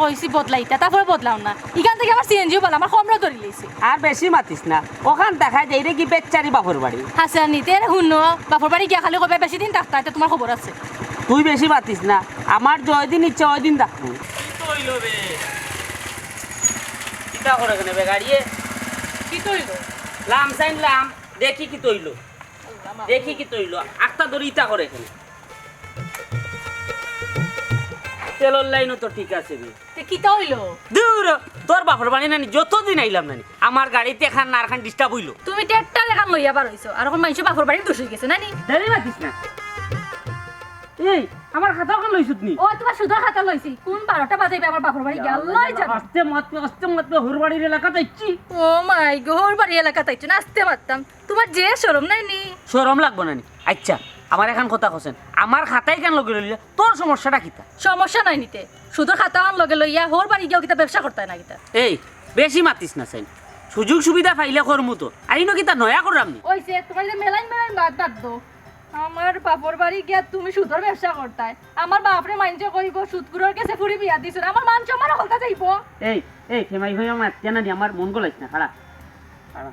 কইছি বদলাইতা তারপরে বদলাও না এখান থেকে আমার সিএনজিও বলা আমার কমরা ধরে লইছে আর বেশি মাতিস না ওখান দেখা যায় রে কি বেচারি বাপর বাড়ি হাসা নিতে শুনো বাপর বাড়ি গিয়া খালি কবে বেশি দিন থাকতা এটা তোমার খবর আছে তুই বেশি মাতিস না আমার জয় দিন ইচ্ছা ওই দিন থাকবো কিতা করে কেন বে গাড়িয়ে কি তৈল লাম চাইলাম দেখি কি তৈল দেখি কি তৈল আটটা ধরে ইটা করে এখানে তেলর লাইনও তো ঠিক আছে রে তে কি তৈল দূর তোর বাপর বাড়ি নানি যতদিন আইলাম নানি আমার গাড়িতে এখান না আর খান ডিস্টার্ব হইলো তুমি টেটটা লেখান লইয়া বার হইছো আর এখন মানুষ বাপর বাড়ি দোষ হয়ে গেছে নানি দেরি মাতিস না এই আমার খাতা ওখান লইছত নি ও তোমার সুদর খাতা লইছি কোন 12টা বাজাইবে আমার বাপর বাড়ি গেল লই যা আস্তে মাতবে হুরবাড়ির এলাকা যাচ্ছি ও মাই গড বাড়ি এলাকা তাইছো না আস্তে মারতাম তোমার যে শরম নাই নি শরম লাগবো নানি আচ্ছা আমার এখন কথা কছেন আমার খাতাই কেন লগে লইলে তোর সমস্যাটা কিতা সমস্যা নাই নিতে সুদর খাতা আন লগে লইয়া হোর বাড়ি গিয়া কিতা ব্যবসা করতে না কিতা এই বেশি মাতিস না চাই সুযোগ সুবিধা পাইলে করমু তো আইনো কিতা নয়া করলাম নি ওইছে তোমার যে মেলাইন বাদ বাদ দো আমার বাপর বাড়ি গিয়া তুমি সুদর ব্যবসা করতাই আমার বাপরে মাইনছে কইব সুদগুলোর কাছে ফুরি বিয়া দিছ আমার মান সম্মান হলতা যাইব এই ফেমাই হইয়া মাতিয়া না আমার মন গলাইছ না খাড়া খাড়া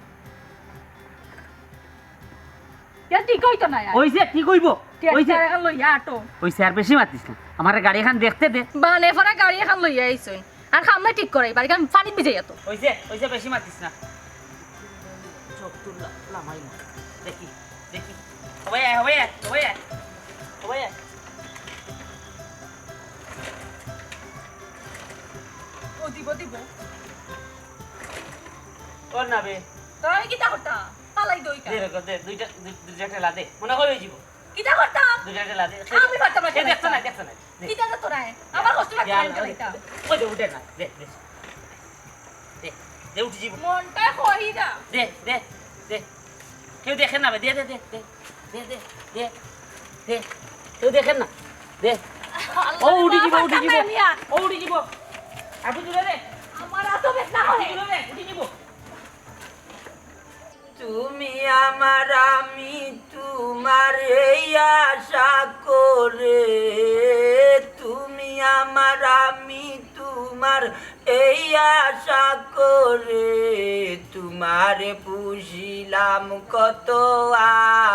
ইয়া ঠিক হইতো না ওইছে কি কইব ওইছে এখন লইয়া আটো ওইছে আর বেশি মাতিস না আমার গাড়ি এখন দেখতে দে বানে ফরা গাড়ি এখন লইয়া আইছুন আর খামলাই ঠিক করাই বাড়ি কাম পানি ভিজাইয়া তো ওইছে বেশি মাতিস না চোখ তুল লামাই না দেখি হবে ও দিব কোন না বে তাই কিটা করতা পালাই দই কা দে দুইটা ঠেলা দে মনে কই হই যাব কিটা করতা দুইটা ঠেলা দে আমি পারতাম না দেখছ না কিটা তো নাই আমার কষ্ট লাগছে লাইতা ওই দে উঠে না দে উঠি যাব মনটা কইরা দে কেউ দেখেন না বে দে কেউ দেখেন না দে ও উঠি যাব আপনি জুড়ে দে আমার এত বেদনা করে উঠি যাব তুমি আমার আমি তোমার এই আশা করে তুমি আমার আমি তোমার এই আশা করে তোমার পুষিলাম কত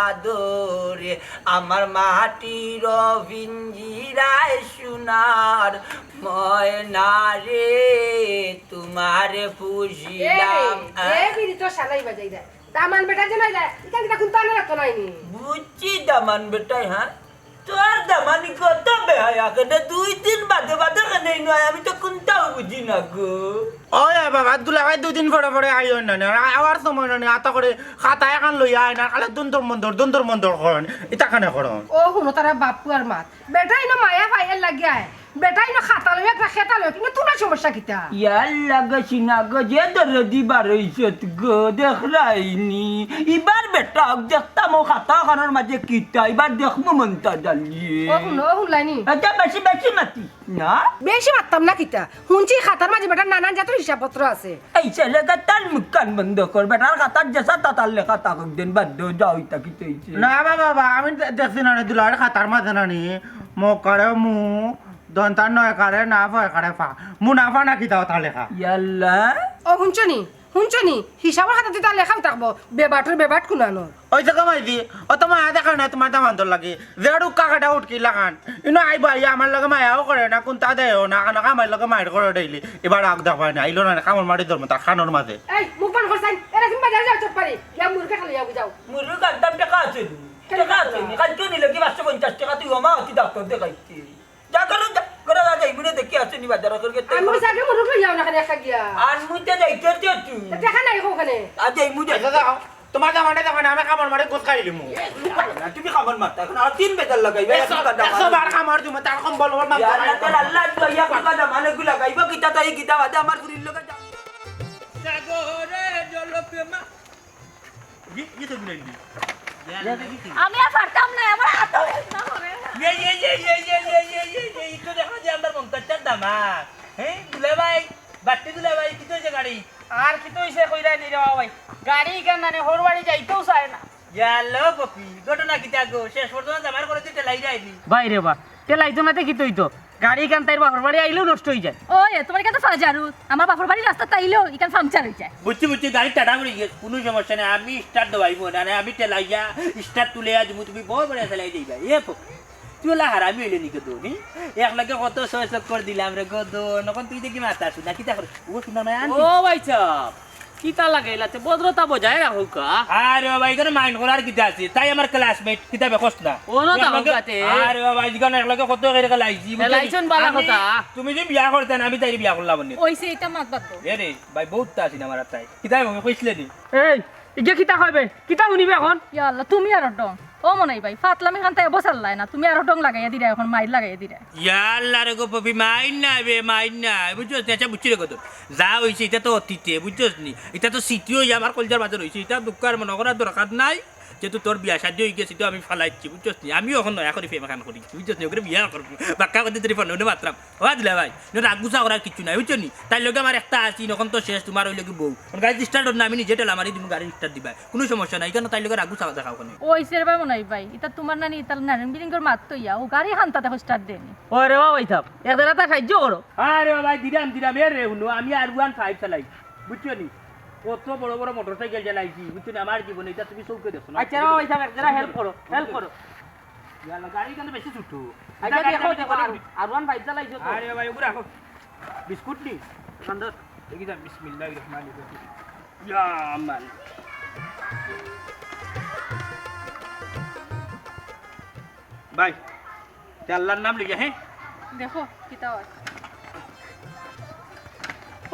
আদরে আমার মাটির পিঞ্জিরায় সোনার ময়না রে তোমার পুষিলাম তো শালাই বাজাই দেয় দামান বেটা যে নাই এখান থেকে কোনটা না রাখতো নাইনি বুঝছি দামান বেটাই হ্যাঁ তোর দামানি কত বেহায়া কেন 2 দিন বাদে কেন নয় আমি তো কোনটাও বুঝি না গো ওই বাবা দুলাভাই 2 দিন পরে আইও না আবার সময় না আতা করে খাতা এখন লইয়া আয় না খালি দন্তর মন্দর করেন এটা কানে করেন ও হুনো তারা বাপু আর মাত বেটাই না মায়া ফাইল লাগিয়া বেটাই না খাতা লইয়া একটা খেতা লইয়া কিন্তু তোমার সমস্যা কিটা ইয়াল্লা গছিনা গো যে দরদি বারইছত গো দেখরাইনি এবার বেটা দেখতাম খাতা খানোর মাঝে কিটা এবার দেখমু মনটা ডালিয়ে ও হুনলাইনি এটা বেশি মাতি না বেশি মারতাম না কিটা শুনছি খাতার মাঝে বেটার নানান জাতের হিসাবপত্র আছে এই ছেলেটা তার মুখ কান বন্ধ কর বেটার খাতার যেসা তাতার লেখা তাকক দিন বাধ্য যাও ইটা কি চইছে না বাবা আমি দেখছি না দুলাভাই খাতার মাঝে না নি মকারে মু দন্তার নয় কারে না ভয় কারে ফা মুনাফা না কি দাও তা লেখা ইয়াল্লা ও শুনছনি হিসাবের খাতাতে তার লেখাও থাকবো বেবাট কুনানো ওই যে কমাই দি ও তো মায়া দেখা না তোমার দাম আন্তর লাগে যেড়ু কাকাটা উঠকি লাগান ইনো আইবা আইয়া আমার লগে মায়াও করে না কোনটা দেও না কানা কামাই লগে মায়ের করে ডেইলি এবার আগ দেখায় না আইলো না কামড় মারি ধরবো তার খানোর মাঝে এই মুখ বান করছাই এরা তুমি বাজারে যাও চট পারি ইয়া মুরগা খালি যাও মুরুর কান্দাম টাকা আছে টাকা আছে কালকে নিলে কি 550 টাকা তুই আমা অতি ডাক্তার দেখাইছি যা করো করে যাই মুরে দেখি আছে নি বাজার করে আমি সাকে মুরগ লই যাও না খালি একা গিয়া আর মুতে যাইতে তুই দেখা নাই ওখানে আজ এই মুতে দাও তোমার দামানে দেখা না আমি কামড় মারি গোস খাইলি মু তুমি খাবার মারতা এখন আর 3 বেজার লাগাইবে 100 বার কামড় তুমি তার কম্বল ওর মাথা আল্লাহ তো ইয়া কথা মানে গুলা গাইব কিতা তাই কিতা বাদে আমার পুরির লগে যা সাগরে জলপ্রেমা কি তো দিলেন আমি আর পারতাম না আমার এত বেদনা করে একটু দেখো যে আমার মমতাজটার দামা হ্যাঁ দুলাভাই বাট্টি দুলাভাই কি তো গাড়ি আর কি তো হইছে কইরা নি রে ভাই গাড়ি কেন না হোর বাড়ি যাইতেও চায় না জালো পপি ঘটনা কিতা গো শেষ পর্যন্ত আমার করে দিতে লাই যায়নি ভাই রে বা তেলাইতো না কি তৈতো গাড়ি কান তাইর বাপর বাড়ি আইলেও নষ্ট হয়ে যায় ও এ তোমার কাছে ফাজারু আমার বাপর বাড়ির রাস্তা তাইলেও ইখান পাংচার হয়ে যায় বুঝছি গাড়ি টাটা করে গিয়ে কোনো সমস্যা নেই আমি স্টার্ট দেবাইব না আমি টেলাইয়া স্টার্ট তুলে আজ তুমি বড় বড় চালাই দিবা এ তুই ওলা হারামি হইলে নিকে দোনি এক লাগে কত ছয় চক্কর দিলাম রে গো নখন তুই দেখি মাথা শুনা কি তা করে ও শুনা না ও ভাই সাহেব কিতা লাগাইলাতে ভদ্রতা বজায় রাখো কা আরে বাবা এখানে মাইন্ড করার কি আছে তাই আমার ক্লাসমেট কিতাবে কষ্ট না ও না তা হকাতে আরে বাবা এখানে এক লাগে কত করে লাইছি লাইছেন বালা কথা তুমি যে বিয়া করতে না আমি তাই বিয়া করলাম নি ওইসে এটা মাত বাদ দাও এ রে ভাই বহুত তাসি না আমার তাই কিতাবে আমি কইছিলে নি এই ইগে কিতা কইবে কিতা শুনিবে এখন ইয়া আল্লাহ তুমি আর ডং ও মনাই ভাই ফাতলামি খান তাই বসাল্লাই না তুমি আর ডং লাগাইয়া দিরা এখন মাইর লাগাইয়া দিরা ইয়াল্লা রে গো পপি মাইন না বে মাইন না বুঝছো চাচা বুঝছি রে কত যা হইছে এটা তো অতীতে বুঝছস নি এটা তো স্মৃতি হই আমার কলজার মাঝে রইছে এটা দুঃখের মনে করার দরকার নাই যেহেতু তোর বিয়া সাহায্য হয়ে গেছে তো আমি ফালাইছি বুঝছস নি আমিও এখন নয়া করে ফেমা খান করি বুঝছস নি ওকে বিয়া করবো বাক্কা করতে তোর ফোন মাত্রাম ও দিলা ভাই রাগ গুছা করার কিছু নাই বুঝছো নি তাই লগে আমার একটা আছি নখন তো শেষ তোমার ওই লগে বউ গাড়ি স্টার্ট না আমি নিজে টেলা মারি তুমি গাড়ি স্টার্ট দিবা কোনো সমস্যা নাই কেন তাই লগে রাগ গুছা দেখাও কেন ওইসে রে ভাই মনাই ভাই এটা তোমার নানি ইতাল নারায়ণ বিলিঙ্গর মাত তো ইয়া ও গাড়ি খান তাতে স্টার্ট দেনি ওরে বাবা ভাই সাহেব একদারা তা সাহায্য করো আরে ভাই দিলাম এ রে হুনো আমি আর 15 চালাই বুঝছো নি কত বড় বড় মোটরসাইকেল চালাইছি বুঝছো না আমার জীবনে এটা তুমি চৌকে দেখো না আচ্ছা বাবা ভাই সাহেব একদারা হেল্প করো ইয়ালা গাড়ি কেন বেশি ছুটু আচ্ছা দেখো দেখো আর ওয়ান ভাই চালাইছো তো আরে ভাই ওগুলো রাখো বিস্কুট নি সুন্দর দেখি যা বিসমিল্লাহির রহমানির রহিম ইয়া মান ভাই আল্লাহর নাম লিখে হ্যাঁ দেখো কিতা হয়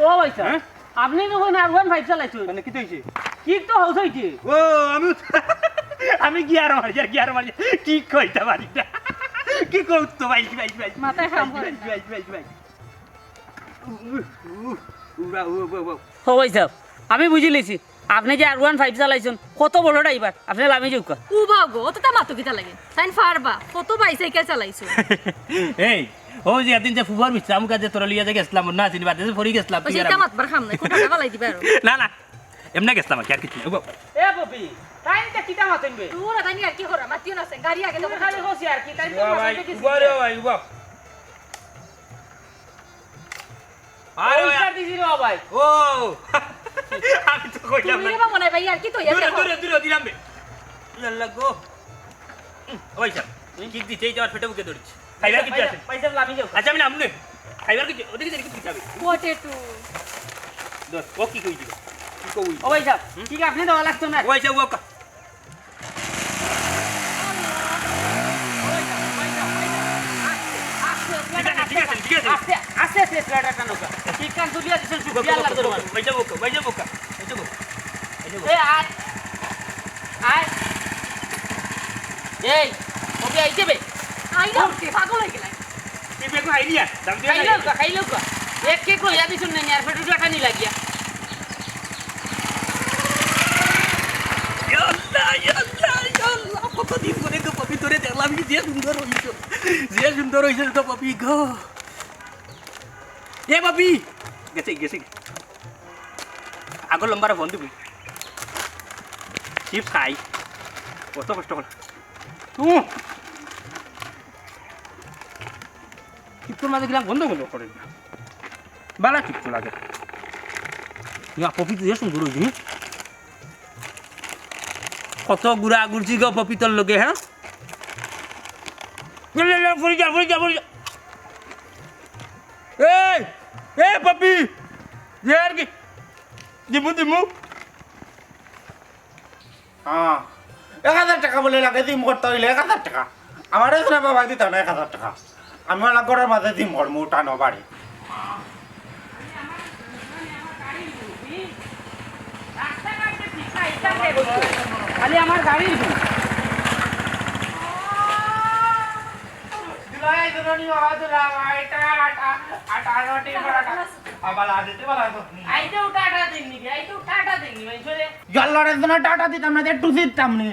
ও ভাই সাহেব আপনি যখন আর ওয়ান ভাই চালাইছো মানে কি হইছে কি তো হাউস হইছে ও আমি গিয়ার মারি কি কইতা পারি না কি কইতো ভাই মাথায় কাম করে না। ভাই উরা ও ও ভাই সাহেব আমি বুঝি লিছি আপনি যে আর ওয়ান ফাইভ চালাইছেন কত বড় ড্রাইভার আপনি লামি যাউকা ও বাগো অত তা মাতো কিতা লাগে তাইন ফারবা কত বাইসাইকেল চালাইছো এই ও যে এদিন যে ফুবার বিশ্রাম কাজে তোর লিয়া যে গেছলাম না চিনি বাদে ফরি গেছলাম ওই সেটা মাতবার খাম নাই কোটা টাকা লাই দিবা আর না এমনি গেছলাম আর কিছু না এ পপি টাইমটা কিটা মাতেনবে তোর তাইনি আর কি করা মাতিও না গাড়ি আগে তুমি খালি হসি আর কি টাইম তো ভাই মাতেনবে কি ভাই আরে স্টার্ট দিছি রে ভাই ও আমি তো কইলাম তুমি না রে মনে ভাই আর কি তো ইয়া দূরে দিলাম বে ইয়াল্লা গো ওই স্যার কি দিতে এই যাওয়ার ফেটে বুকে ধরেছি খাইবার কিছু আছে পয়সা লামি যাও আচ্ছা আমি নামনে খাইবার কিছু ওদিকে দেখি কি যাবে পটেটো দোস ও কি কই দিবে কি কই ও ভাই সাহেব ঠিক আপনি দেওয়া লাগতো না ওই যে ও কা ঠিক আছে আস্তে আস্তে আস্তে স্লাইডারটা নৌকা ঠিক কান তুলিয়া দিছেন শুকিয়া লাগতো তোমার ওই যে বোকা এ আয় আয় এই ওকে আইতে বে আই না কি পাগল হয়ে গেলাই কি বেকো আইডিয়া দাম দিয়ে খাইলো কা এক কেক লইয়া দিছুন না আর ফেটু টাকা নি লাগিয়া ইয়াল্লা কত দিন করে গো পপি তোরে দেখলাম কি যে সুন্দর হইছে তো পপি গো এ পপি গেছে আগর লম্বার ফোন দিবি চিপস খাই কত কষ্ট করে চিপসের মাঝে গেলাম বন্ধ করলো করে বালা চিপস লাগে পপি তো যে সুন্দর হয়েছে কত গুড়া গুড়ছি গো পপিতর লগে হ্যাঁ ফুরি যা এই পপি ইয়ার কি দিমু 1000 টাকা বলে লাগে দিম করতে হইলে 1000 টাকা আমার এখানে বাবা দিত না 1000 টাকা আমি ওলা ঘরের মাঝে দিম কর উঠানো বাড়ি খালি আমার গাড়ির ভুল টাটা দিতাম না একটু দিতাম নি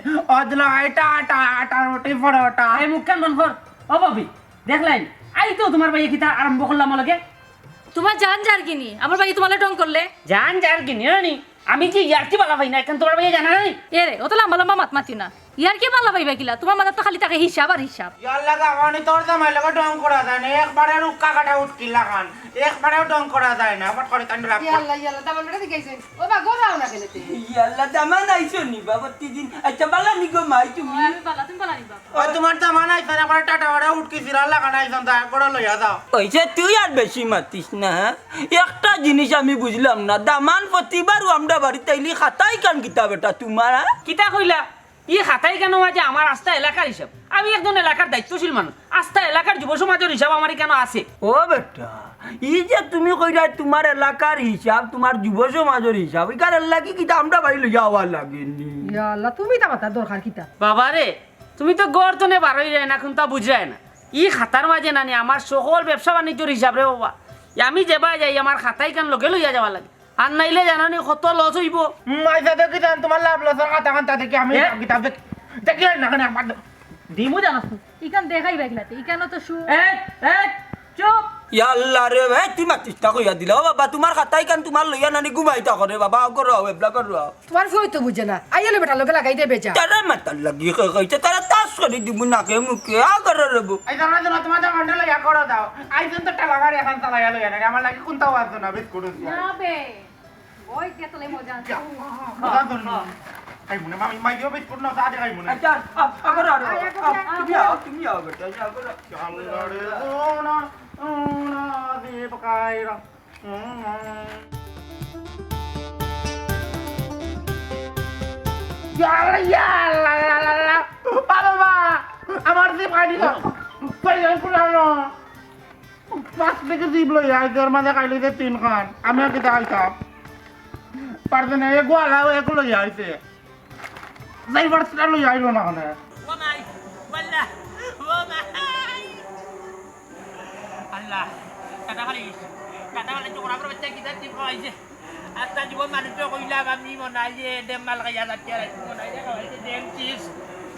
আটা রুটি পরোটা এই মুখ কেন বন্ধ কর ও বাবি দেখলেন আই তো তোমার ভাই কিতা আরম্ভ করলাম লগে তোমার জান যার কিনি আমার ভাই তোমালে টং করলে জান যার কি নি আমি যে ইয়ার্কি বালা ভাই না এখন তোমার ভাই জানা নাই এ রে অত লম্বা লম্বা মাত মাতি না ইয়ার কি পালা পাইবা কিলা তোমার মাথা তো খালি থাকে হিসাব আর হিসাব ইয়ার লাগা মানে তোর জামাই লাগা ডং করা যায় না একবারে উক্কা কাটা উঠকি লাগান একবারে ডং করা যায় না বাট করে তান রাখ ইয়াল্লা ইয়াল্লা দামান বেটা দিকেছে ও বা গোরাও না গেলেতে ইয়াল্লা দামান আইছো নি বাবা তিদিন আচ্ছা বালা নি গো মাই তুমি আমি পালা তুমি পালা নিবা ও তোমার জামাই নাই তার একবারে টাটা ওরা উঠকি সিরা লাগা নাই জান দা করে লইয়া যাও ওইছে তুই আর বেশি মাতিস না হ্যাঁ? একটা জিনিস আমি বুঝলাম না দামান প্রতিবারও আমরা বাড়িতে আইলি খাতাই কান কিতা বেটা তোমার হ্যাঁ? কিতা কইলা ই খাতাই কেন আছে আমার আস্থা এলাকার হিসাব আমি একজন এলাকার দায়িত্বশীল মানুষ আস্থা এলাকার যুব সমাজের হিসাব আমার কেন আছে ও বেটা এই যে তুমি কইরা তোমার এলাকার হিসাব তোমার যুব সমাজের হিসাব এখান লাগি কিতা আমরা বাড়ি লইয়া হওয়ার লাগেনি ইয়াল্লা তুমি তা মাথা দরকার কিতা বাবা রে তুমি তো গর্তনে বারোই যায় না এখন তা বুঝায় না ই খাতার মাঝে নানি আমার সকল ব্যবসা বাণিজ্যর হিসাব রে বাবা আমি যেবা যাই আমার খাতাই কান লগে লইয়া যাওয়া লাগে আর নাইলে জানানি কত লস হইব মাইসা দেখি জান তোমার লাভ লসর কথা কান তা দেখি আমি কিতাব দেখি না কেন একবার দিমু জানাস ইকান দেখাইবা কিলাতে ইকানো তো চুপ ইয়াল্লা রে ভাই তুই মাতিস তা কইয়া দিলা ও বাবা তোমার খাতাই কান তোমার লইয়া নানি ঘুমাইতা করে বাবা করো এবলা করো তোমার ফই তো বুঝে না আইলে বেটা লগে লাগাই দে বেচা তারা মাতার লাগি কইছে তারা তাস করে দিব নাকে মুখে আগর রব আই জানা জানা তোমার জামাই লইয়া করে দাও আই জান তো টাকা গাড়ি এখন চালাইয়া লইয়া না আমার লাগি কোনটাও আছে না বিস্কুট না বে ওই কেতলে মজা আছে আই মনে মামি মাই দিও বিস্কুট না সাথে খাই মনে আচ্ছা আগর আর তুমি আও বেটা আগর আল্লাহ রে সোনা সোনা দীপ কায়রা ইয়ালা ইয়ালা বাবা আমার দীপ কাই দিল কই যাই পুরানো পাঁচ থেকে দীপ লই আই তোর মাঝে খাইলি দে তিন খান আমি কি দেখাইতাম পারতে না এ গোয়ালা এগুলো লই আইছে যাই বারটা লই আইলো না কেন ও মাই বল্লা ও মাই আল্লাহ কাটা খালি চোরা করে বাচ্চা কিতা টিপ খাইছে আত্তা জীবন মানুষ কইলাম আমি মনাই যে দেম মাল খাইয়া যাচ্ছে মনাই যে খাইছে দেম চিজ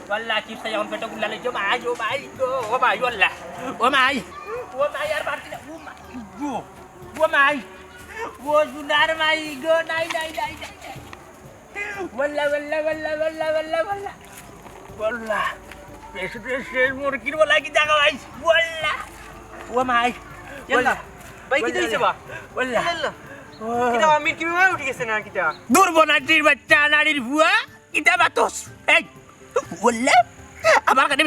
বল্লা চিজ খাইয়া পেটো গুলা লইছো মাই ও মাই গো ও মাই বল্লা ও মাই আর বাড়তি ও মাই গো ও মাই ও সুনার মাই গো নাই বল্লা বল্লা শেষ মুরগির বলা কি জায়গা ভাই বল্লা ও মাই ইয়াল্লা ভাই কি দিছে বা বল্লা ইয়াল্লা কিটা আমির কি বিমার উঠে গেছে না কিটা দুর্বনাটির বাচ্চা নারীর ভুয়া কিতা বাতস এই বললে আমার কানে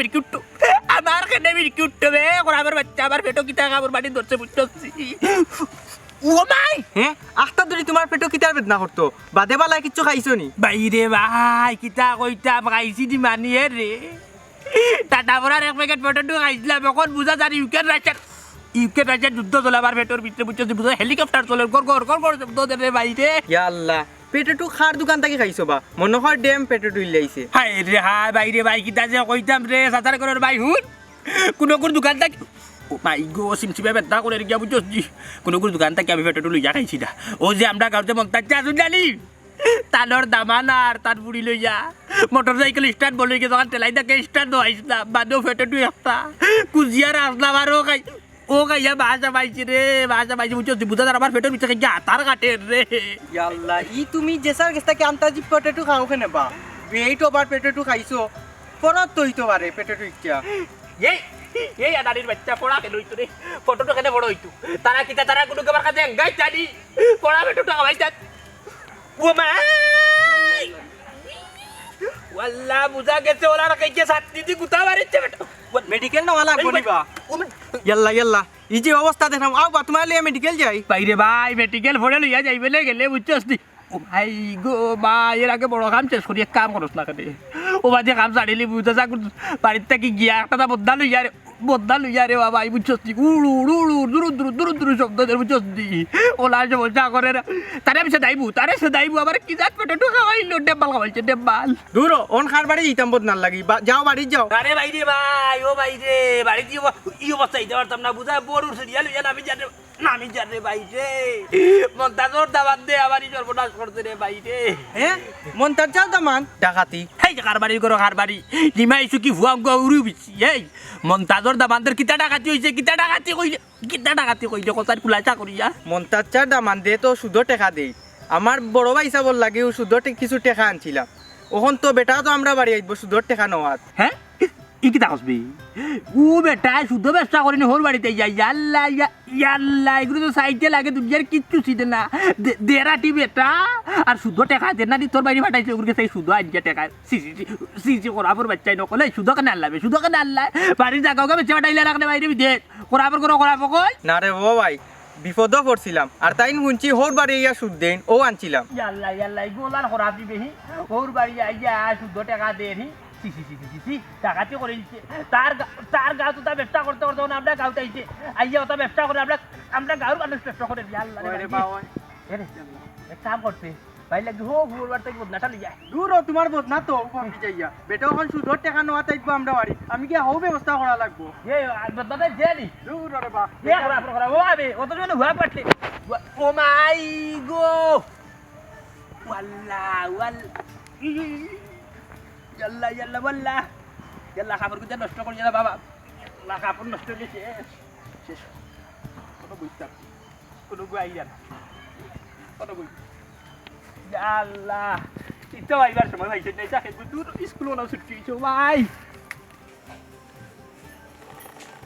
মেরি কুট্টু বে আমার বাচ্চা আমার পেটো কিতা কাপড় বাড়ি ধরছে বুঝছি ও মাই হ্যাঁ আখটা ধরে তোমার পেটো কিটার বেদনা করতো বাদে বালা কিচ্ছু খাইছো নি বাইরে ভাই কিতা কইতা খাইছি দি মানিয়ে রে টাটা পড়ার এক প্যাকেট পেটো খাইছিলাম এখন বুঝা জানি ইউক্রেন রাজ্যের যুদ্ধ চলে আমার পেটোর ভিতরে বুঝছি বুঝা হেলিকপ্টার চলে গড় শব্দ দে বাইরে ইয়াল্লা পেটেটু খার দোকান থেকে খাইছো বা মনোহর ড্যাম পেটেটু ইলাইছে হাই রে হাই বাইরে ভাই কিতা যে কইতাম রে সাতার করার ভাই হুন কোনো দোকান থাকি ও মাই গো সিমসিমে বেদনা করে গিয়া বুঝছি কোনো দোকান থাকি আমি পেটেটু লইয়া খাইছি না ও যে আমরা গাঁৱতে মন্তাচ্ছা আসুন জানি তানোর দামান আর তার বুড়ি লইয়া মোটর সাইকেল স্টার্ট বলে গিয়ে তখন টেলাই থাকে স্টার্ট দোয়াইছিলাম বাদেও পেটেটু একটা কুজিয়ার আসলাম আর ও খাইয়া বাসা পাইছি বুঝছি বুঝা যার আমার পেটের ভিতরে গিয়া হাতার কাটে রে ইয়াল্লা ই তুমি জেসার গেস্তা কি আন্তাজি পেটেটু খাও কেনে বা এই তো বার পেটেটু খাইছো পরত তো হইতো পারে পেটেটু ইচ্ছা এই আদানির বাচ্চা পড়া কেন হইতো রে ফটোটা কেন বড় হইতো তারা কোনো কেবার কাছে গাই জানি পড়া বেটুটা খাওয়াই যাত ও মাই ওয়াল্লা বুঝা গেছে ওরা কাইকে সাথী দি গুতা মারিছে বেটা মেডিকেল না লাগবো নিবা ইয়াল্লা ই যে অবস্থা দেখাম আও বা তোমার লিয়ে মেডিকেল যাই বাইরে ভাই মেডিকেল ভরে লইয়া যাইবে গেলে বুঝছস নি ও ভাই গো মা এর আগে বড় কাম শেষ করি এক কাম করস না কেন ও বাজে কাম ছাড়িলি বুঝতে থাক বাড়ির থেকে গিয়া একটা বদ্দা লইয়া রে বাবা বুঝছস নি উড়ু দূর শব্দ বুঝছস নি ওলা সমস্যা করে তারে সে দাইবু আবার কি জাত পেটো খাওয়াইলো ডেব্বাল খাওয়াইছে ডেব্বাল দূর অন খার বাড়ি যেতাম বদনাল লাগি যাও বাড়ি যাও আরে ভাই রে ভাই ও ভাই রে বাড়ি দিয়ে ই অবস্থা দিতে পারতাম না বুঝা বড় সিরিয়াল লইয়া নামি জানে ভাই রে মন্তাজর দাবাত দে আবার সর্বনাশ করছে রে ভাই রে হ্যাঁ মন তার যাও দামান ডাকাতি এই যে কারবারি করো কারবারি নিমাইছো কি ভুয়া গৌরু বিছি এই মন্তাজর দাবানদের কিতা ডাকাতি কইলে কথার খুলাসা করিয়া মন্তাচ্চার দামান দে তো সুদ টেকা দেই আমার বড় ভাই হিসাবর লাগে সুদ কিছু টেকা আনছিলাম ওখন তো বেটা তো আমরা বাড়ি আইব সুদর টেকা নেওয়াত হ্যাঁ ই কিতা কসবি ও বেটা শুদ্ধ ব্যবসা করিনি হোর বাড়িতে যাই ইয়াল্লা ইয়াল্লা এগুলো তো সাইডে লাগে দুনিয়ার কিচ্ছু ছিটে না দেরাটি বেটা আর শুদ্ধ টেকা দেন না দি তোর বাড়ি ফাটাইছে ওগুলো সেই শুদ্ধ আনছে টেকা সিসি করাবর বাচ্চাই নকলে শুদ্ধ কেন আনলাবে শুদ্ধ কেন আনলাই বাড়ির জায়গাকে বেঁচে ফাটাইলে রাখলে বাইরে দে করাবর করো করাবো কই না রে ও ভাই বিপদও পড়ছিলাম আর তাই শুনছি হোর বাড়ি ইয়া সুদ দেন ও আনছিলাম ইয়াল্লা ইয়াল্লা এগুলো আর করাব দিবেহি ওর বাড়ি আইয়া শুদ্ধ টেকা দেহি সি টাকাতে করে দিচ্ছে তার গাঁও তো তা ব্যবসা করতে করতে আমরা গাঁও চাইছে আইয়া ওটা ব্যবসা করে আমরা গাঁর মানুষ ব্যবসা করে ইয়াল্লা এক কাম করতে ভাই লাগবে হো ভোরবার থেকে বদনাটা লিয়ে যায় দূর ও তোমার বদনা তো কমকি যাইয়া বেটা ওখান সুদর টেকা নেওয়া তাইব আমরা বাড়ি আমি কি হও ব্যবস্থা করা লাগবো এ বদনাটা জেনি দূর রে বা এ করা ও আবে অত জন্য হুয়া পাটলে ও মাই গো ওয়াল্লা ইয়াল্লা ইয়াল্লা ওয়াল্লা ইয়াল্লা খাবার গুজা নষ্ট করে না বাবা না কাপড় নষ্ট হয়ে গেছে শেষ কোনো বুঝতাম কোনো গুয়াইয়া না কোনো বুঝ আল্লাহ ইতো আইবার সময় ভাই সেটাই যাকে দূর স্কুল না ছুটি হইছো ভাই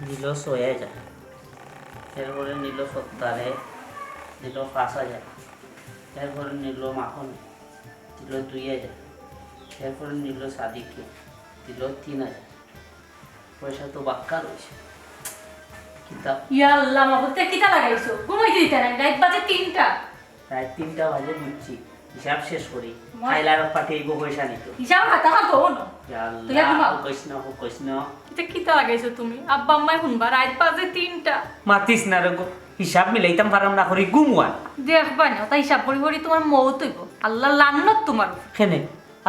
নিল ৬০০০ এরপরে নিল ৭০ নিল ৫০০০ এরপরে নিল মাখন দিল ২০০০ এরপরে নিল সাদিককে দিল ৩০০০ পয়সা তো বাক্কা রয়েছে কিতাব ইয়াল্লা মাহবুতে কিতা লাগাইছো ঘুমাইতে দিতে না রাত বাজে 3টা রাত ৩টা বাজে বুঝছি হিসাব শেষ করি খাইলার পাঠিয়েব পয়সা নিত হিসাব হাতা হাতো না তুই আর ঘুমাও। কইস না এটা কিতা লাগাইছো তুমি আব্বা আম্মাই শুনবা রাত বাজে 3টা মাতিস না রে গো হিসাব মিলাইতাম পারাম না করি গুমুয়া দেখবা না তাই হিসাব করি করি তোমার মৌত হইব আল্লাহ লান্নত তোমার উপর। খেনে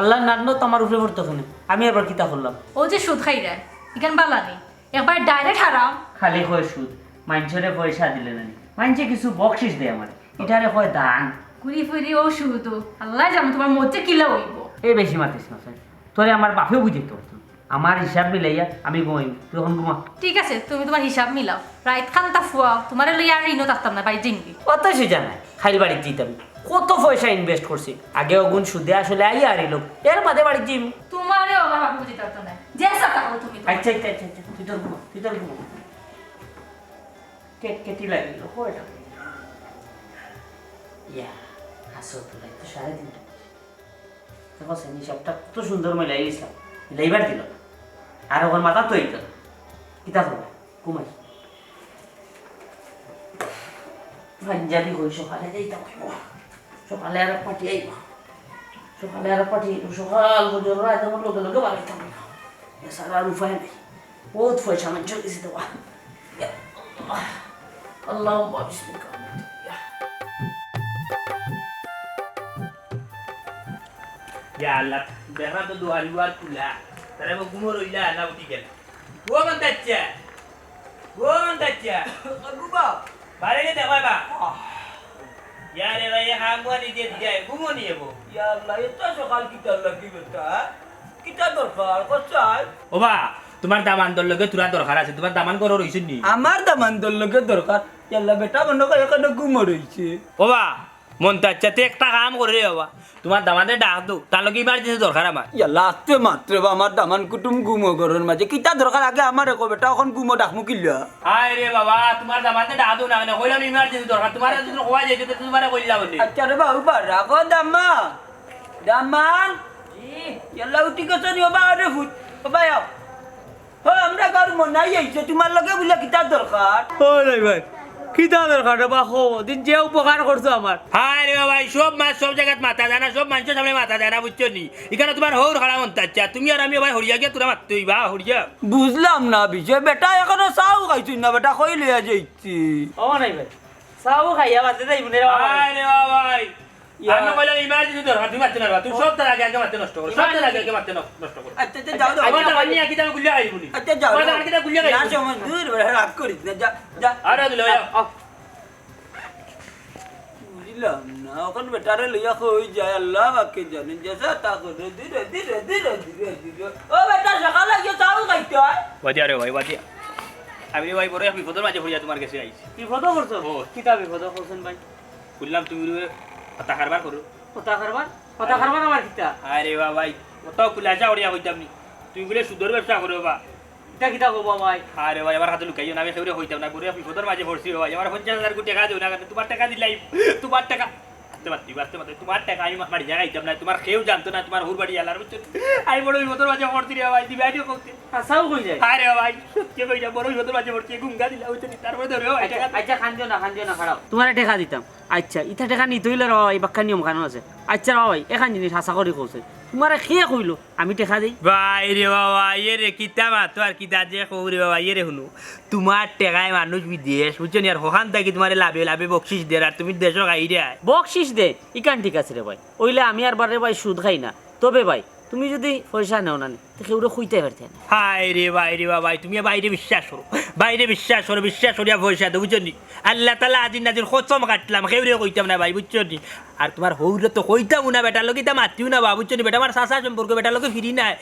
আল্লাহ নান্ন তোমার উপরে পড়তো খেনে আমি এবার কিতা করলাম ও যে সুদ খাই দেয় এখান বালা নেই একবার ডাইরেক্ট হারাম খালি হয় সুদ মানুষের পয়সা দিলে না মানুষে কিছু বকশিস দেয় আমার এটারে হয় দান ঘুরি ফিরি ও শুধু আল্লাহ জানো তোমার মধ্যে কিলা হইব এই বেশি মাতিস না তোরে আমার বাপেও বুঝিত আমার হিসাব মিলাইয়া আমি ঘুমাই তুই এখন ঘুমা ঠিক আছে তুমি তোমার হিসাব মিলাও রাইত খান্তা ফুয়া তোমার লইয়া আর ঋণও থাকতাম না বাড়ি জিঙ্গি কত সে জানায় খাইল বাড়িতে দিতাম কত পয়সা ইনভেস্ট করছি আগে অগুন সুদে আসলে আইয়া আর লোক এর বাদে বাড়ি জিম তোমারে আমার বাপু বুঝি থাকতো না যে সাথে করো তুমি তো। আচ্ছা তুই তোর ঘুমা কেটি লাগিল কয়টা ইয়া হাসো তো লাগতো 3:30 দেখো সে হিসাবটা কত সুন্দর মিলাই দিলাম মিলাইবার দিল আর ওর মাথা তো এইটা কিতা করবো ঘুমাই পাঞ্জাবি হই সকালে যাইতাম সকালে আর পাঠিয়ে আইব সকালে আর পাঠিয়ে সকাল পর্যন্ত রাত আমার লোকে লোকে বাড়াইতাম এছাড়া আর উপায় নেই বহুত পয়সা আমার চলে গেছে দেওয়া আল্লাহ বিসমিল্লাহ Ya Allah, berang tu dua luar pula. Tadi mau gumur ila nak uti kan. Gua mantaja. Aku bau. Balik ni tak apa. Ya ni raya kamu ni dia gumur ni ibu. ইয়াল্লা এটা সকাল কিতা লাগি বেটা কিতা দরকার কোথায় Oba, তোমার দামান দল লগে তুরা দরকার আছে। তোমার দামান করো রইছ নি? আমার দামান দলকে দরকার ইয়াল্লা বেটা মনে করে এখানে ঘুমো রইছে ওবা, মন্তাজা তে একটা কাম করে রে বাবা। তোমার দামানে ডাক দো। তার লগে ইমার্জেন্সি দরকার আমার। ইয়াল্লা আস্তে মাত্র আমার দামান কুটুম ঘুমো ঘরের মাঝে কিতা দরকার আগে আমার কো বেটা এখন ঘুমো ডাকমু কিল্লা আয় রে বাবা, তোমার দামানে ডাক দো না কইলাম ইমার্জেন্সি দরকার। তোমার যদি হওয়া যায় তো তোমারে কইলাম নি। আচ্ছা রে বাবু বাড়া কো দামান ইয়াল্লা উঠি গেছে নি বাবা রে ফুট বাবা আও ও আমরা ঘর মনাই আইছে তোমার লগে বলে কিতা দরকার ও নাই ভাই কিতা দরকার বা হো দিন যে উপকার করছো আমার হায় রে বাবা, সব মাছ সব জায়গায় মাথা যায় না, সব মানুষের সামনে মাথা যায় না, বুঝছো নি? এখানে তোমার হৌর খারাপ মন্তাজা, তুমি আর আমি ভাই হরিয়া গিয়ে তোরা মারতেই বা হরিয়া। বুঝলাম না বিষয় বেটা এখনো চাও খাইছুন না বেটা কই লইয়া যাইছি ও নাই ভাই সাও খাইয়া বাদে যাই মনে রে বাবা হায় রে বাবা, আমি কইলাম ইমার্জেন্সি দরকার, তুমি মারতে না, তুমি সব তার আগে মারতে নষ্ট করো, সব তার আগে মারতে নষ্ট করো। আচ্ছা যাও দাও আমার দামান নিয়ে কিটা গুলিয়া আইবুনি। আচ্ছা যাও আমার দামান কিটা গুলিয়া না আইবুনি। সময় দূর বেটা রাগ করিস না যা যা আরে দিলে বুঝলাম না এখন বেটারে লইয়া কই যায় আল্লাহ বাকে জানে যেসা তা করে ধীরে ধীরে ধীরে ধীরে ধীরে ও বেটা সকালে গিয়ে চাও খাইতে হয় বাজিয়া রে ভাই বাজিয়া, আমি ভাই বড় বিপদের মাঝে হরিয়া তোমার কাছে আইছি। বিপদ করছো কিতা বিপদ করছেন ভাই বললাম তুমি কথা কারবার করো। কথা করবার কথা খারবা না কিতা আরে বাবা কত কুলাচা করিয়া কইতাম নি তুই বলে সুদর ব্যবসা করো বা কিতা কিতা কব ভাই আরে ভাই আমার হাতে লুকাইও না আমি সেগুলো হইতাম না গরিয়া বিপদের মাঝে পড়ছি ভাই আমার 50,000 কোটি টাকা দেও না তোমার টাকা দিলাই তোমার টাকা তোমার টাকা আমি বাড়ি জায়গাইতাম না তোমার কেউ জানতো না তোমার হুর বাড়ি আলার বুঝছো আমি বড় বিপদের মাঝে পড়ছি রে ভাই দিবে আইডিও করতে হাসাও কই যায় আরে ভাই সত্যি কইটা বড় বিপদের মাঝে পড়ছি গুঙ্গা দিলা হইতো তারপরে ধরে ভাই টাকা আচ্ছা খান্দিও না খারাপ তোমার টাকা দিতাম আচ্ছা ইটা টাকা নিতে হইলে রে ভাই বাক্কা নিয়ম কানুন আছে আচ্ছা ভাই এখান জিনিস হাসা করে কইছে তোমার খেয়ে কইলো আমি টাকা দেই ভাই রে বাবা রে কিতা মাতো আর কিতা যে কৌরে বাবা রে শুনো তোমার টাকায় মানুষ বিদেশ বুঝছো নি আর হহান থাকি তোমার লাভে বকশিস দে আর তুমি দেশ গাই রে বকশিস দে ইকান ঠিক আছে রে ভাই ওইলে আমি আর বারে ভাই সুদ খাই না তবে ভাই তুমি যদি পয়সা নেও না তো কেউ খুঁজতে পারতে না হায় রে ভাই তুমি বাইরে বিশ্বাস করো বিশ্বাস করিয়া পয়সা তো বুঝছো নি আল্লাহ তালা আজিন নাজির খচম কাটলাম কেউরে কইতাম না ভাই বুঝছো নি আর তোমার হৌরে তো কইতাম না বেটার লোক তা মাতিও না বা বুঝছো নি বেটা আমার চাচা সম্পর্ক বেটার লোকে ফিরি নাই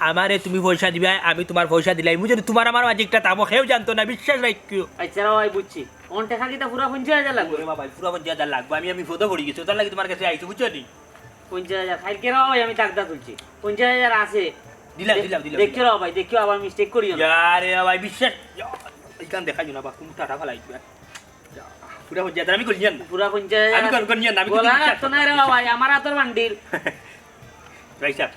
আমারে তুমি পয়সা দিবা আমি তোমার পয়সা দিলাই বুঝছো নি তোমার আমার মাঝে একটা তাবো কেউ জানতো না বিশ্বাস রাখিও আচ্ছা ভাই বুঝছি অন টাকা কিটা পুরা 50,000 লাগবে ওরে বাবা পুরো 50,000 লাগবে আমি ফটো পড়ি গেছি তার লাগি তোমার কাছে আইছি বুঝছো নি 50,000 খাই কে রাও আমি টাকা তুলছি 50,000 আছে দিলাম দেখছো রাও ভাই দেখো আবার মিস্টেক করিও না আরে ভাই বিশ্বাস এইখান দেখাই না বা তুমি টাকা ফেলাইছো পুরো 50,000 আমি করিয়ান না পুরা 50,000 আমি করিয়ান না আমি বলা তো না রে ভাই আমার হাতের বান্ডিল ভাই স্যার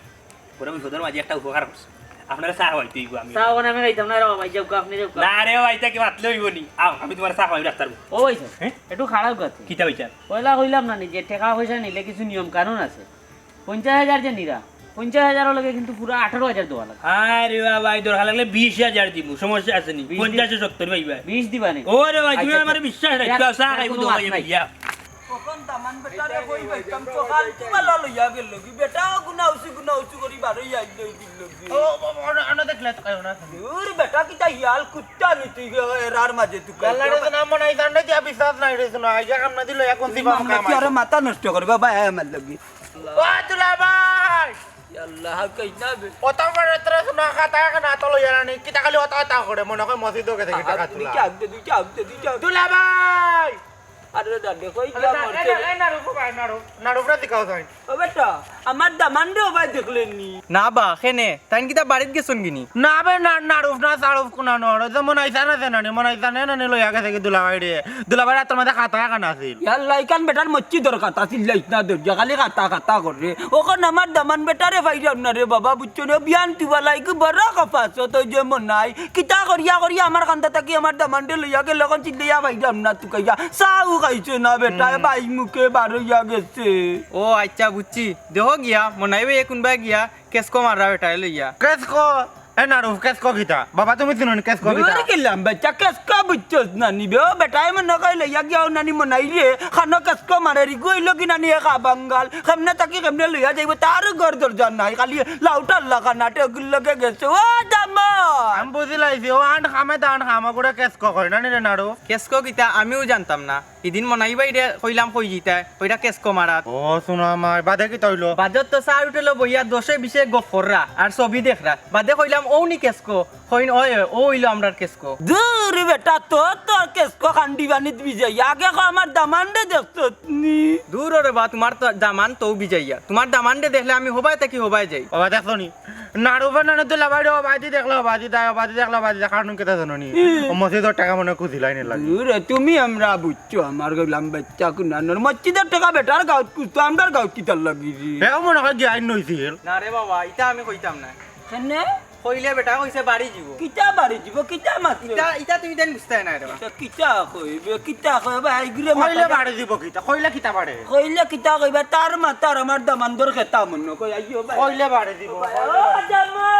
পুরো আমি ফটোর মাঝে একটা উপকার করছি আপনারা চা হইতে দিব আমি চাও না আমি খাইতাম না রে ভাই যাও আপনি যাও না রে ভাই তা কি মাতলে হইব নি আও আমি তোমার চা খাওয়াই ডাক্তার ও ভাই হ্যাঁ? একটু খারাপ কথা কিতা হইছে পয়লা কইলাম না যে টাকা পয়সা নিলে কিছু নিয়ম কানুন আছে 50,000 যে নিরা 50,000 লগে কিন্তু পুরো 18,000 দেওয়া লাগে আরে বাবা এই দরকার লাগলে 20,000 দিব সমস্যা আছে নি 50 70 ভাই ভাই 20 দিবা নে ওরে ভাই তুমি আমার বিশ্বাস রাখো চা খাইব তো ভাই ভাইয়া কখন দামান বেটারে কই বাইতাম সকাল তুমালা লইয়া গেল কি বেটা গুনাউসি করি বারই আই লই দিল কি ও অন দেখলে তো কায়ো না ওর বেটা কিটা হিয়াল কুত্তা নি তুই এরার মাঝে তুই আল্লাহর নাম মনে জান না দিয়া বিশ্বাস নাই রে শুনো আইজা কাম না দিল এখন দিবা কাম আরে মাথা নষ্ট করবা ভাই আমার লাগি ও তুলা ভাই আল্লাহ কইনা বে অত বড় এতরা শুনো খাতা না তো লইয়া না কিতা খালি অত করে মনে কয় মসজিদ গেছে কি টাকা তুলা দুইটা তুলা ভাই আরে দাদা কই যা মরতে নাড়ু প্রা দিকাও যাই ও বেটা আমার দামান রে ভাই দেখলেনি না বা খেনে তাইন কিটা বাড়িত গেছন গিনি না বে নাড়ু না চাড়ু কোনা নড় যেমন আইসা না জানানি মন আইসা না না লইয়া গেছে কি দুলা ভাই রে দুলা ভাই তোর মধ্যে খাতা কানা আছিল ইয়াল্লা ইকান বেটার মচ্ছি দরকার তাছিল লাইত না দরজা খালি খাতা করে ওখন আমার দামান বেটারে ফাইরাম না রে বাবা বুঝছো না বিয়ান তুবালাই কি বড় কপাস তো যেমন নাই কিতা করিয়া আমার কান্দা তাকি আমার দামান রে লইয়া গেল এখন চিল্লাইয়া ফাইরাম না তুই কইয়া সাউ খাইছে না বেটা বাই মুখে বারইয়া গেছে ও আচ্ছা বুঝছি দেহ গিয়া মনাইবে কোনবা গিয়া কেসকো মারা বেটা লইয়া কেসকো এ নাড়ু কেসকো কিতা বাবা তুমি শুনুন কেসকো কিতা আরে কেলাম বাচ্চা কেসকো বুঝছস না নিবে ও বেটাই মন কই লইয়া গিয়া নানি মনাই রে খানো কেসকো মারারি কইলো কি নানি একা বাঙ্গাল কেমনে তাকি কেমনে লইয়া যাইব তার ঘর দরজা নাই খালি লাউটার লাগা নাটে লগে গেছে ও দামা আমি বুঝিলাইছি ও আন খামে দান খামা করে কেসকো কই না রে নাড়ু কেসকো কিতা আমিও জানতাম না এদিন মনাইবাই রে কইলাম কই জিতা কইরা কেসকো মারাত ও শুনো আমার বাদে কি তইলো বাজত তো চার উঠেলো বইয়া 10-20 গপ কররা আর ছবি দেখরা বাদে কইলাম ও নি কেসকো কইন ও হইলো আমরার কেসকো দূর বেটা তোর কেসকো খান্ডি বানিত বিজাই আগে কো আমার দামান্ডে দেখছত নি দূর রে বা তোমার তো দামান তো বিজাইয়া তোমার দামান্ডে দেখলে আমি হবাই তাকি হবাই যাই বাবা দেখছো নি নাড়ু বানানো দুলা ভাই ও বাদি দেখলো বাদি দেখলো বাদি কারণ কেতা জানো নি ও মসজিদের টাকা মনে কুছিলাই নি লাগে দূর তুমি আমরা বুঝছো আমার গলাম বাচ্চা কুনানোর মসজিদের টাকা বেটার গাউত কুতো আমরার গাউত কি তার লাগি হে মনে হয় জ্ঞান নইছিল না রে বাবা এটা আমি কইতাম না কেনে কইলে বেটা কইছে বাড়ি যাব কিটা বাড়ি যাব কিটা মাতি এটা তুমি দেন বুঝতে না রে বাবা কিটা কইবে ভাই গুরে কইলে বাড়ি দিব কিতা কইলে কিতা বাড়ে কইলে কিটা কইবে তার মাতার আমার দামান্দর খেতা মন কই আইও ভাই কইলে বাড়ি দিব ও জামো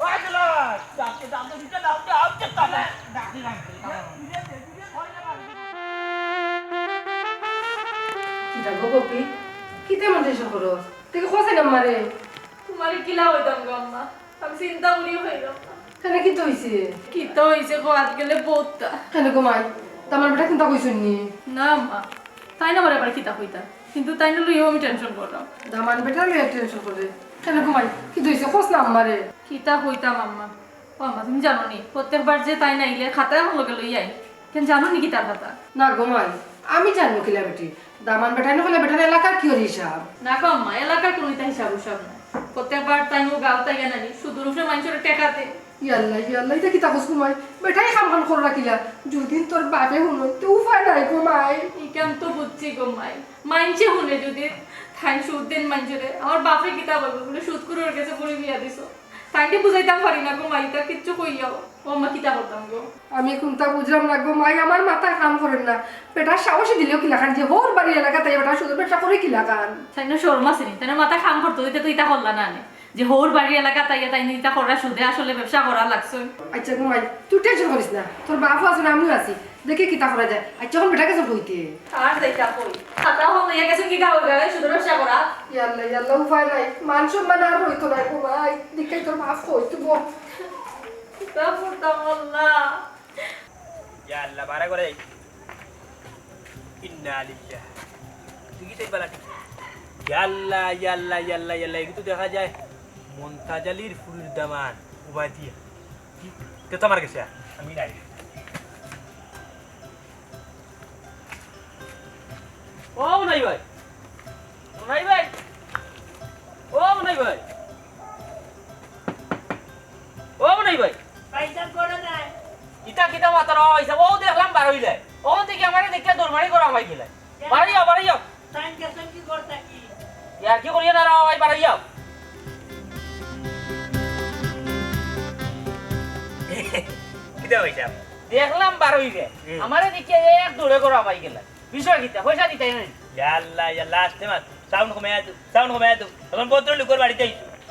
ও দুলা ডাকে দিতে দাও আউতে তালে কিতা গো গোপি কিতা মন্ত্রে সকলো তুই খোঁজে না মারে তোমার কিলা হইতাম গো আম্মা আমি চিন্তা করিও হইলাম কেন কি তো হইছে কি তো হইছে গোয়াত গেলে বহুতটা কেন গো মাই তোমার বেটা চিন্তা কইছুন নি না আম্মা তাই না আমার এবার কিতা হইতা কিন্তু তাই না লইও আমি টেনশন করলাম দামান বেটা লইয়া টেনশন করে কেন গো মাই কি তো হইছে খোঁজ না আমারে কিতা হইতাম আম্মা ও আম্মা তুমি জানো নি প্রত্যেকবার যে তাই না ইলে খাতা আমার লগে লই আই কেন জানো নি কি তার খাতা না গো মাই আমি জানবো কিলা বেটি দামান বেটাই নহলে বেটার এলাকার কি ওর হিসাব না গো আম্মা এলাকার কোনো ইতা হিসাব উসাব নাই প্রত্যেকবার তাই ও গাঁও তাই জানানি সুদূর উপরে মানুষের টেকাতে ইয়াল্লা এটা কি তাকস কুমাই বেটাই খাম খান করে রাখিলা যদি তোর বাপে শুনো তো উপায় নাই গো মাই ইকাম তো বুঝছি গো মাই মাইনছে শুনে যদি থাই সুদ দেন মানুষের আমার বাপরে কিতা বলবো বলে সুদ করে ওর কাছে পড়ে বিয়া দিছো তাইকে বুঝাইতাম পারি না গো মাই তা কিচ্ছু কইয়াও ও আম্মা কিতা করতাম গো আমি কোনটা বুঝলাম না গো মাই আমার মাথা কাম করেন না বেটার সাহসে দিলেও কিলা খান যে হোর বাড়ি এলাকাতে বেটা শুধু ব্যবসা করে কিলা খান তাই না শর্মা সিনি তাই না মাথা খাম করতো দিতে তো ইতা করলা না নে যে হোর বাড়ি এলাকা তাই তাই ইতা করা সুদে আসলে ব্যবসা করা লাগছে আচ্ছা গো মাই তুই টেনশন করিস না তোর বাপও আছে না আমিও আছি দেখে কিতা করা যায় আচ্ছা এখন বেটা গেছে কইতে আর যাইতা কই খাতা হল ইয়া গেছে কি গাও গায়ে শুধু ব্যবসা করা ইয়াল্লা উপায় নাই মান সম্মান আর হইতো না গো মাই দেখে তোর বাপ কইতো গো কিতা করতাম আল্লাহ ইয়া আল্লাহ বারা করে ইন্না লিল্লাহ তুই কি তাই বালাটি ইয়াল্লাহ ইয়াল্লাহ ইয়াল্লাহ ইয়াল্লাহ একটু দেখা যায় মন্তাজালির ফুলের দামান উবাদিয়া তে তোমার কাছে আমি নাই ও নাই ভাই নাই ভাই ও নাই ভাই ও নাই ভাই পয়সা করে নাই ইতা কিতা মাতার হইছে ও দেখলাম বার হইলে ও দেখি আমারে দেখে দরমারি করা হই গেলে বাড়ি যাও টাইম কেসন কি করতে কি ইয়ার কি করিয়া না ভাই বাড়ি যাও কিটা হইছে দেখলাম বার হইবে আমারে দেখে এক দৌড়ে করা হই গেলে বিষয় কিতা পয়সা দিতাই নাই ইয়াল্লাহ ইয়াল্লাহ আসতে মাত সাউন্ড কমে আতো এখন পত্র লুকর বাড়িতে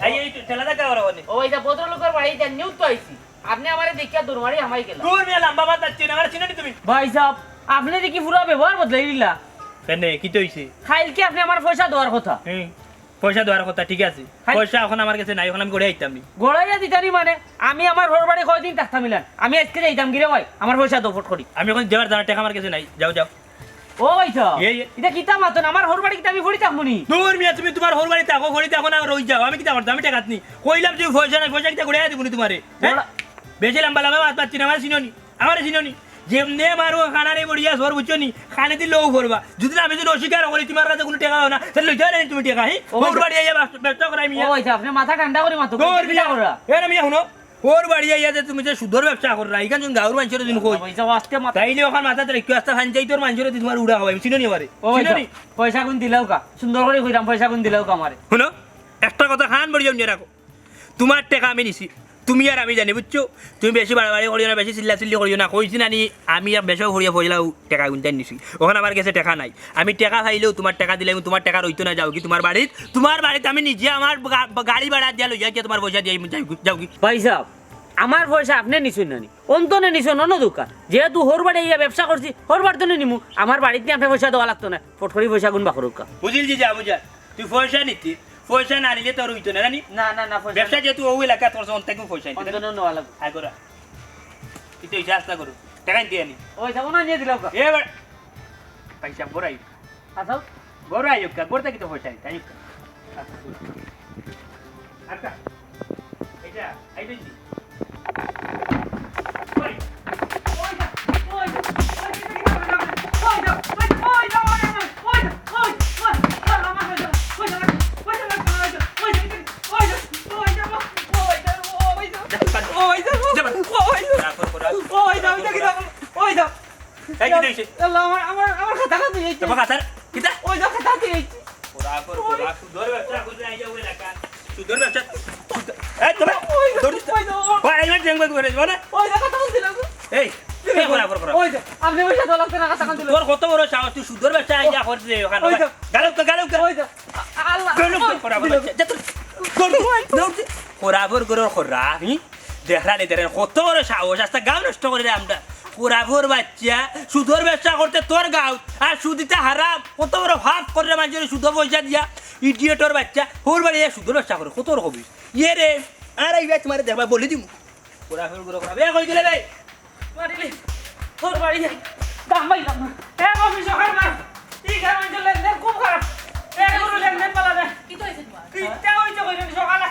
আই এই ঠেলা দেখা ওরা বলে ও এইটা ভদ্রলোকের বাড়িতে নিউজ তো আইছি আপনি আমারে দেখিয়া দরমারি হামাই গেলা দূর মিয়া লম্বা মাত আচ্ছি না আমার চিনি তুমি ভাই সাহেব আপনি দেখি পুরো ব্যবহার বদলাই দিলা কেন কি তো হইছে খাইলকে আপনি আমার পয়সা দেওয়ার কথা পয়সা দেওয়ার কথা ঠিক আছে পয়সা এখন আমার কাছে নাই এখন আমি গড়ে আইতাম নি গড়াইয়া দিতানি মানে আমি আমার ঘর বাড়ি কয়দিন থাকতাম মিলান আমি আজকে যাইতাম গিরে ভাই আমার পয়সা দফট করি আমি এখন যাওয়ার জানা টাকা আমার কাছে নাই যাও যাও ও ভাই সাহেব এই, এই। এটা কিতা মাতন আমার ঘর বাড়ি কিতা আমি ফড়ি থাকবো নি দূর মিয়া তুমি তোমার হোর বাড়িতে থাকো ঘড়িতে এখন আর রই যাও আমি কি করতাম আমি টাকা নি কইলাম যে পয়সা নাই পয়সা কিটা গড়ে দিব নি তোমারে বেশি লম্বা লম্বা মাত পাচ্ছি না আমার চিনি আমার চিনি যেমনে মারো খানারে বড়িয়া সর বুঝছো নি খানে দিলে ও করবা যদি আমি যদি অস্বীকার করি তোমার কাছে কোনো টাকা হয় না তাহলে লইতে পারে তুমি টাকা হি ওর বাড়ি আইয়া ব্যস্ত করাই মিয়া ও ভাই সাহেব আপনি মাথা ঠান্ডা করে মাতো দূর মিয়া এর মিয়া শুনো ওর বাড়ি আইয়া যে তুমি যে সুদর ব্যবসা কররা এখান তুমি গাঁর মানুষের দিন কই ভাই সাহেব আজকে মাথা তাইলে ওখান মাথাতে রেখে আসতে খান যাই তোর মানুষের তোমার উড়া হবে চিনি নি পারে ও ভাই চিনি সাহেব পয়সা কোন দিলাও কা সুন্দর করে কইরাম পয়সা কোন দিলাও কা আমারে শুনো একটা কথা খান বড়িয়া নিয়ে রাখো তোমার টাকা আমি নিছি তুমি আর আমি জানি বুঝছো তুমি বেশি বাড়াবাড়ি করিও না বেশি চিল্লা করিও না কইছি না নি আমি আর বেশি হরিয়া পয়লাও টাকা গুনতে নিছি ওখানে আমার কাছে টাকা নাই আমি টাকা খাইলেও তোমার টাকা দিলে তোমার টাকা রইতো না যাও কি তোমার বাড়িতে আমি নিজে আমার গাড়ি ভাড়া দিয়া লইয়া কি তোমার পয়সা দিয়ে যাও কি ভাই সাহেব আমার পয়সা আপনি নিছুন নানি অন্তনে নিছুন অন্য দোকান যেহেতু হোর বাড়ি ইয়া ব্যবসা করছি হোর বাড়ি তো নিমু আমার বাড়িতে আপনি পয়সা দেওয়া লাগতো না ফটফরি পয়সা গুন বাকরুকা বুঝিল যে যা বুঝা তুই পয়সা নিতি পয়সা না নিলে তোর হইতো না জানি না না না পয়সা ব্যবসা যেহেতু ওই এলাকা তোর অন্তাকে পয়সা নিতে অন্তনে নেওয়া লাগবে আয় করা তুই তো ইচ্ছা আসতে করো টাকা দিয়ে নি ওই যাব না নিয়ে দিলাও কা এবার পয়সা বড়াই আচ্ছা বড়াই কা বড়টা কি তো পয়সা নিতে আইকা আচ্ছা এটা আইবেন আমার খাতা কাটি যাইছে তোমার কাছে কিটা ওই দাও খাতা কাটি যাইছে ওরা সুদর ব্যবসা করতে আইয়া ওই এলাকা সুদর ব্যবসা এই তুমি দৌড়িস ওই আইবেন জেঙ্গল করে বলে ওই দাও খাতা দিলাও এই এই করা ওই দাও আপনি পয়সা দেওয়া লাগতো না খাতা কাটি দিলাও তোর কত বড় সাহস তুই সুদর ব্যবসা আইয়া করতে ওখানে গালুক ওই দাও আল্লাহ খরাবর করে খরা দেখরা নি দেন কত বড় সাহস আস্তা গাঁও নষ্ট করে রে আমরা খরাবর বাচ্চা সুদর ব্যবসা করতে তোর গাঁও আর সুদিতে হারাম কত বড় ভাব করে মানুষের সুদ পয়সা দিয়া ইডিয়েটর বাচ্চা হোর বাড়ি সুদর ব্যবসা করে কত হবি ইয়ে রে আর এই ব্যাচ মারে দেখবা বলে দিমু খরাবর করে খরা বে কই দিলে রে মারিলে তোর বাড়ি যাই দাম পাইলাম না এক অফিস ওখানে মার ঠিক আছে মানে লেনদেন খুব খারাপ এক গুরু লেনদেন পালা না কি তো হইছে তোমার কিটা হইছে কইলেন সকালে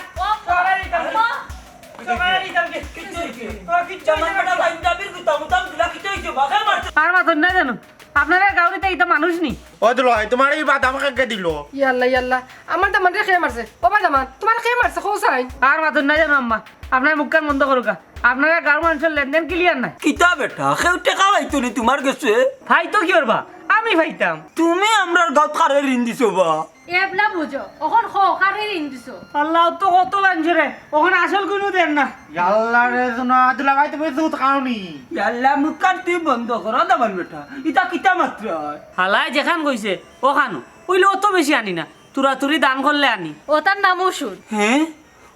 সকালে দিতাম সকালে দিতাম কিচ্ছু হইছে কিচ্ছু হইছে না জামাটা বাইন্দা বির কি তামতাম দিলা কি হইছে বাগাল মারছে আর মাথা না জানো আপনারা গাঁৱতে এটা মানুষ নি ও দিল তোমার এই বাদাম কাকে দিল ইয়াল্লা ইয়াল্লা আমার দামান রে খেয়ে মারছে ও ভাই দামান তোমার খেয়ে মারছে খো সাইন আর মাতুন না জানো আম্মা আপনার মুখ কান বন্ধ করুকা আপনারা গাঁৱৰ মানুষের লেনদেন ক্লিয়ার নাই কিতা বেটা সেও টেকা পাইতো নি তোমার কাছে ভাই তো কি করবা আমি ভাইতাম তুমি আমরার গাঁত কারে ঋণ দিছো বা এবলা বুঝো ওখন সহকারে ঋণ দিছো আল্লাহ তো কত বাঞ্ছরে ওখানে আসল কোনো দেন না আল্লাহ রে জোনা দিলা ভাই তুমি দুধ খাওনি ইয়াল্লা মুখ কান তুই বন্ধ করো দামান বেটা ইটা কিতা মাত্র হালাই যেখান কইছে ও খানো ওইলে অত বেশি আনি না তুরা তুরি দান করলে আনি ও তার নামও শুন হ্যাঁ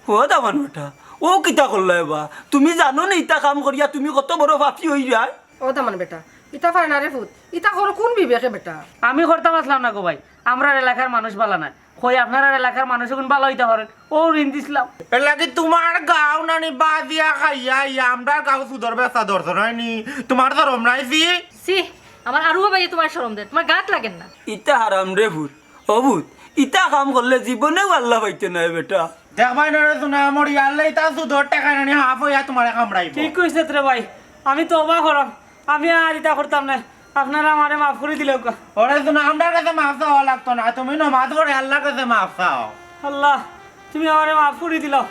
ও দামান বেটা ও কিতা করলে বা তুমি জানো না ইটা কাম করিয়া তুমি কত বড় পাপি হই যায় ও দামান বেটা ইতা পারে না রে ফুট ইতা করো কোন বিবেকে বেটা আমি করতাম আসলাম না গো ভাই আমরা এলাকার মানুষ ভালো না কই আপনার এলাকার মানুষ এখন ভালো হইতে পারেন ও ঋণ দিছিলাম এর লাগি তোমার গাও নানি বাদিয়া খাইয়া আমরা গাও সুদর বেসা দর্শন হয়নি তোমার ধরম নাই সি আমার আরো ভাই তোমার শরম দেয় তোমার গাত লাগেন না ইটা হারাম রে ভূত ও ভূত ইটা কাম করলে জীবনেও আল্লাহ পাইতে নাই বেটা দেখবাই না রে জোনা মরি আল্লাহ তা সুদর টাকা নানি হাফ হইয়া তোমার কামড়াইব ঠিক কইছে রে ভাই আমি তো অবাক হলাম আমি আর এটা করতাম না আপনারা আমারে মাফ করে দিলে ওরে জোনা আমার কাছে মাফ চাওয়া লাগতো না তুমি নমাজ করে আল্লাহর কাছে মাফ চাও আল্লাহ তুমি আমারে মাফ করে দিলাও